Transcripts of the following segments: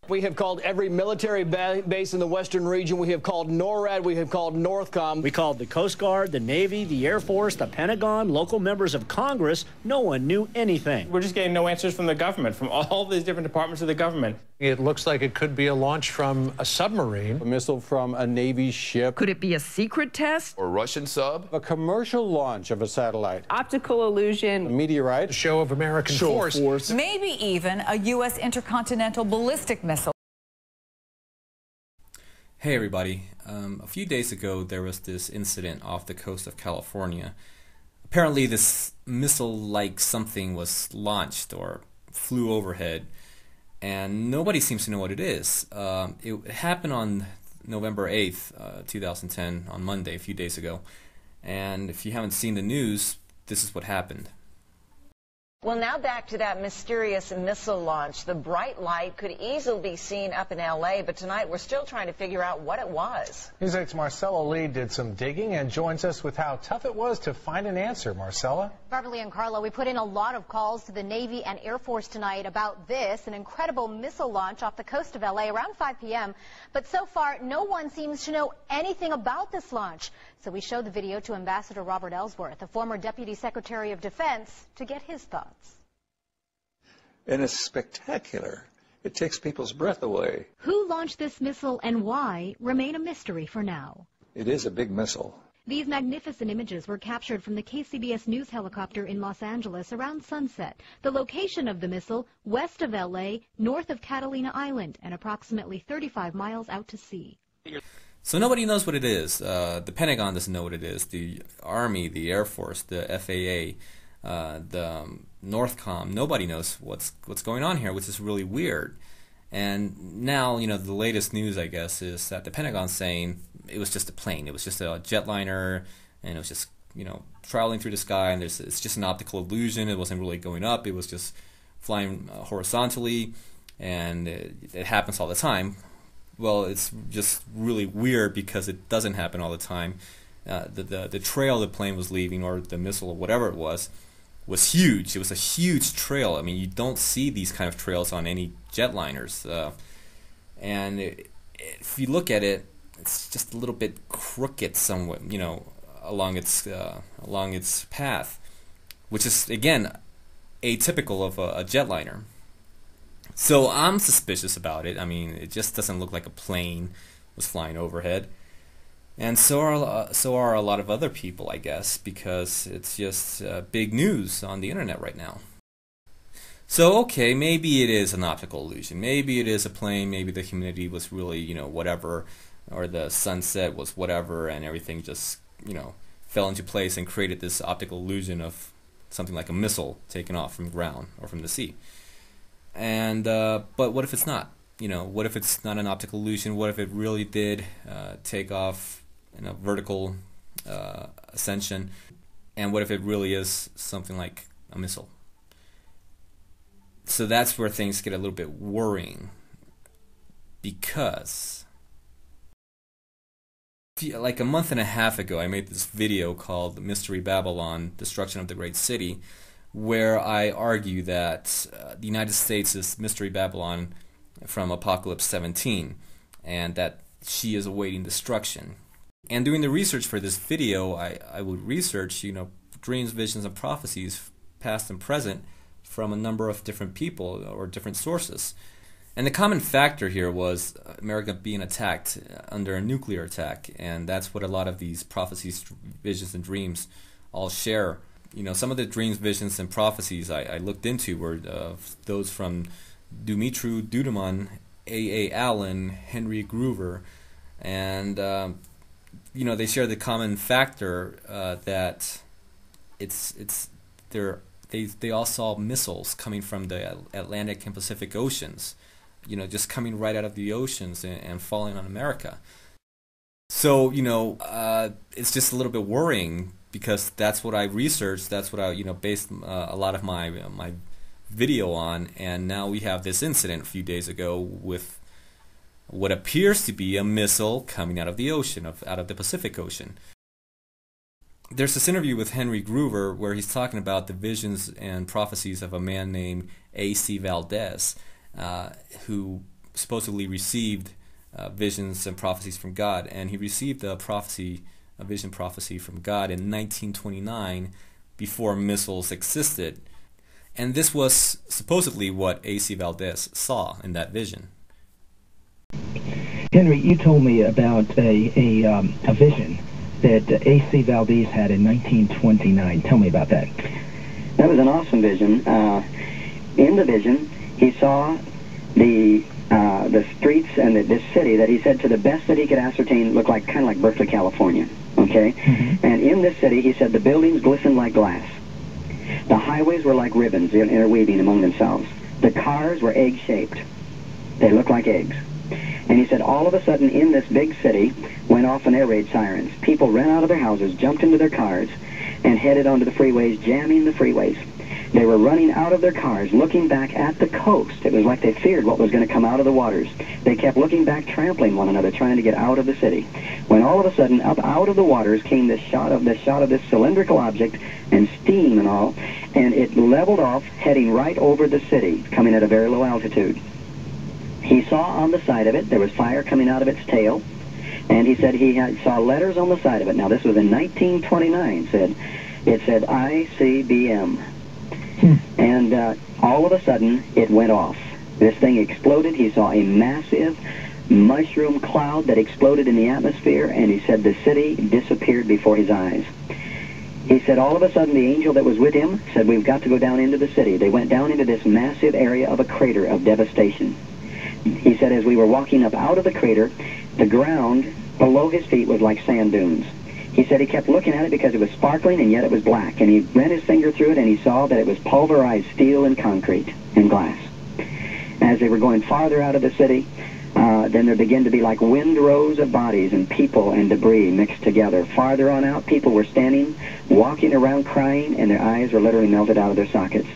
We have called every military base in the western region. We have called NORAD. We have called Northcom. We called the Coast Guard, the Navy, the Air Force, the Pentagon, local members of Congress. No one knew anything. We're just getting no answers from the government, from all these different departments of the government. It looks like it could be a launch from a submarine. A missile from a Navy ship. Could it be a secret test? Or Russian sub? A commercial launch of a satellite. Optical illusion. A meteorite. A show of American force. Maybe even a U.S. intercontinental ballistic missile. Hey everybody, a few days ago there was this incident off the coast of California. Apparently this missile-like something was launched or flew overhead, and nobody seems to know what it is. It happened on November 8th, 2010, on Monday, a few days ago. And if you haven't seen the news, this is what happened. Well, now back to that mysterious missile launch. The bright light could easily be seen up in L.A., but tonight we're still trying to figure out what it was. News 8's Marcella Lee did some digging and joins us with how tough it was to find an answer. Marcella? Beverly and Carlo, we put in a lot of calls to the Navy and Air Force tonight about this, an incredible missile launch off the coast of L.A. around 5 p.m. But so far, no one seems to know anything about this launch. So we showed the video to Ambassador Robert Ellsworth, a former Deputy Secretary of Defense, to get his thoughts. And it's spectacular. It takes people's breath away. Who launched this missile and why remain a mystery for now. It is a big missile. These magnificent images were captured from the KCBS News helicopter in Los Angeles around sunset. The location of the missile, west of L.A., north of Catalina Island, and approximately 35 miles out to sea. So nobody knows what it is. The Pentagon doesn't know what it is. The Army, the Air Force, the FAA, the Northcom, nobody knows what's going on here, which is really weird. And now, you know, the latest news, I guess, is that the Pentagon's saying it was just a plane. It was just a jetliner, and it was just, you know, traveling through the sky, and it's just an optical illusion. It wasn't really going up. It was just flying horizontally, and it happens all the time. Well, it's just really weird because it doesn't happen all the time. The trail the plane was leaving, or the missile, or whatever it was huge. It was a huge trail. I mean, you don't see these kind of trails on any jetliners. And if you look at it, it's just a little bit crooked somewhat, you know, along its path, which is, again, atypical of a jetliner. So I'm suspicious about it. I mean, it just doesn't look like a plane was flying overhead. And so are a lot of other people, I guess, because it's just big news on the internet right now. So, okay, maybe it is an optical illusion. Maybe it is a plane. Maybe the humidity was really, you know, whatever, or the sunset was whatever, and everything just, you know, fell into place and created this optical illusion of something like a missile taken off from the ground or from the sea. And but what if it's not? You know, what if it's not an optical illusion? What if it really did take off in a vertical ascension? And what if it really is something like a missile? So that's where things get a little bit worrying, because like a month and a half ago I made this video called Mystery Babylon, Destruction of the Great City, where I argue that the United States is Mystery Babylon from Apocalypse 17, and that she is awaiting destruction. And doing the research for this video, I would research, you know, dreams, visions, and prophecies, past and present, from a number of different people or different sources. And the common factor here was America being attacked under a nuclear attack, and that's what a lot of these prophecies, visions, and dreams all share. You know, some of the dreams, visions, and prophecies I looked into were those from Dumitru Duduman, A.A. Allen, Henry Groover, and you know, they share the common factor that they all saw missiles coming from the Atlantic and Pacific Oceans, you know, just coming right out of the oceans and falling on America. So, you know, it's just a little bit worrying, because that's what I researched, that's what I, you know, based a lot of my video on, and now we have this incident a few days ago with what appears to be a missile coming out of the ocean, out of the Pacific Ocean. There's this interview with Henry Groover where he's talking about the visions and prophecies of a man named A.C. Valdez, who supposedly received visions and prophecies from God, and he received a vision prophecy from God in 1929 before missiles existed. And this was supposedly what A.C. Valdez saw in that vision. Henry, you told me about a vision that A.C. Valdez had in 1929. Tell me about that. That was an awesome vision. In the vision, he saw the streets and this city that he said, to the best that he could ascertain, looked like kind of like Berkeley, California. Okay? Mm-hmm. And in this city, he said, the buildings glistened like glass. The highways were like ribbons interweaving among themselves. The cars were egg-shaped. They looked like eggs. And he said, all of a sudden, in this big city, went off an air raid sirens. People ran out of their houses, jumped into their cars, and headed onto the freeways, jamming the freeways. They were running out of their cars, looking back at the coast. It was like they feared what was going to come out of the waters. They kept looking back, trampling one another, trying to get out of the city. When all of a sudden, up out of the waters came this shot of this cylindrical object, and steam and all, and it leveled off, heading right over the city, coming at a very low altitude. He saw on the side of it, there was fire coming out of its tail, and he said saw letters on the side of it. Now, this was in 1929, it said ICBM. And all of a sudden, it went off. This thing exploded. He saw a massive mushroom cloud that exploded in the atmosphere, and he said the city disappeared before his eyes. He said all of a sudden the angel that was with him said, we've got to go down into the city. They went down into this massive area of a crater of devastation. He said as we were walking up out of the crater, the ground below his feet was like sand dunes. He said he kept looking at it because it was sparkling and yet it was black. And he ran his finger through it and he saw that it was pulverized steel and concrete and glass. As they were going farther out of the city, then there began to be like windrows of bodies and people and debris mixed together. Farther on out, people were standing, walking around crying, and their eyes were literally melted out of their sockets.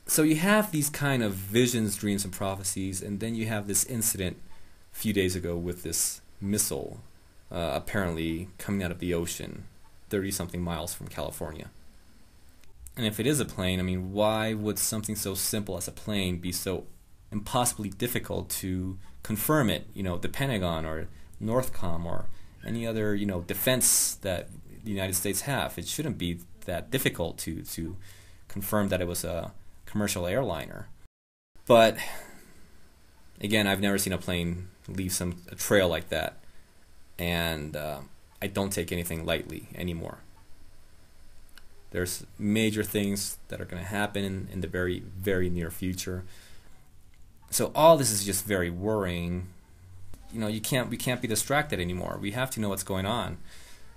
So you have these kind of visions, dreams, and prophecies, and then you have this incident a few days ago with this missile apparently coming out of the ocean 30-something miles from California. And if it is a plane, I mean, why would something so simple as a plane be so impossibly difficult to confirm it? You know, the Pentagon or Northcom or any other, defense that the United States have. It shouldn't be that difficult to confirm that it was a commercial airliner. But again, I've never seen a plane leave a trail like that, and I don't take anything lightly anymore. There's major things that are going to happen in the very, very near future. So all this is just very worrying. We can't be distracted anymore. We have to know what's going on.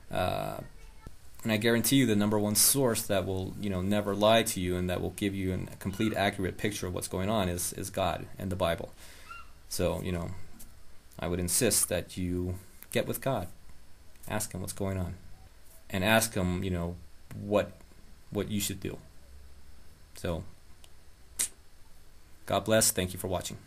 And I guarantee you the number one source that will, never lie to you and that will give you a complete, accurate picture of what's going on is God and the Bible. So, I would insist that you get with God. Ask Him what's going on. And ask Him, what you should do. So, God bless. Thank you for watching.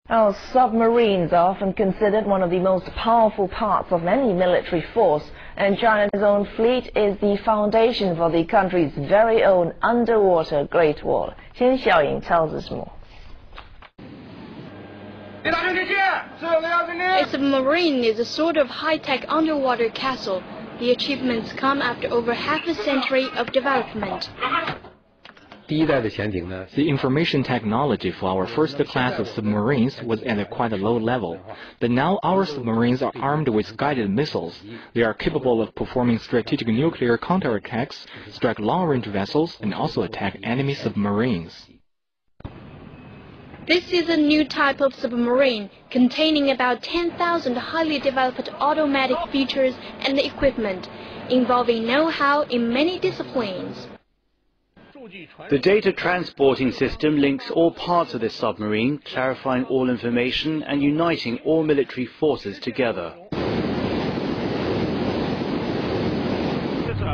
Now, submarines are often considered one of the most powerful parts of any military force, and China's own fleet is the foundation for the country's very own underwater Great Wall. Qian Xiaoying tells us more. A submarine is a sort of high-tech underwater castle. The achievements come after over half a century of development. The information technology for our first class of submarines was at quite a low level, but now our submarines are armed with guided missiles. They are capable of performing strategic nuclear counterattacks, strike long-range vessels, and also attack enemy submarines. This is a new type of submarine, containing about 10,000 highly developed automatic features and equipment, involving know-how in many disciplines. The data transporting system links all parts of this submarine, clarifying all information and uniting all military forces together.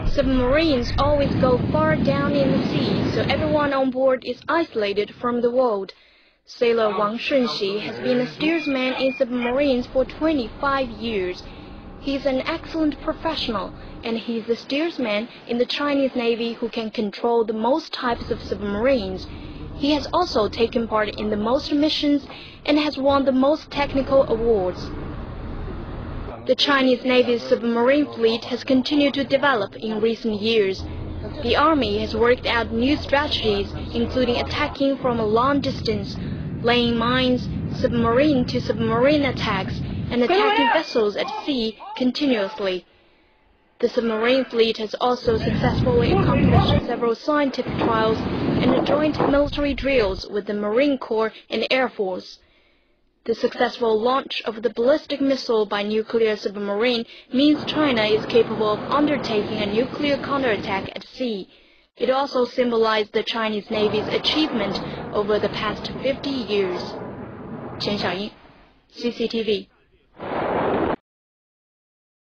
Submarines always go far down in the sea, so everyone on board is isolated from the world. Sailor Wang Shunxi has been a steersman in submarines for 25 years. He is an excellent professional, and he is the steersman in the Chinese Navy who can control the most types of submarines. He has also taken part in the most missions and has won the most technical awards. The Chinese Navy's submarine fleet has continued to develop in recent years. The Army has worked out new strategies, including attacking from a long distance, laying mines, submarine-to-submarine attacks, and attacking vessels at sea continuously. The submarine fleet has also successfully accomplished several scientific trials and joint military drills with the Marine Corps and Air Force. The successful launch of the ballistic missile by nuclear submarine means China is capable of undertaking a nuclear counterattack at sea. It also symbolized the Chinese Navy's achievement over the past 50 years. Qian Xiaoying, CCTV.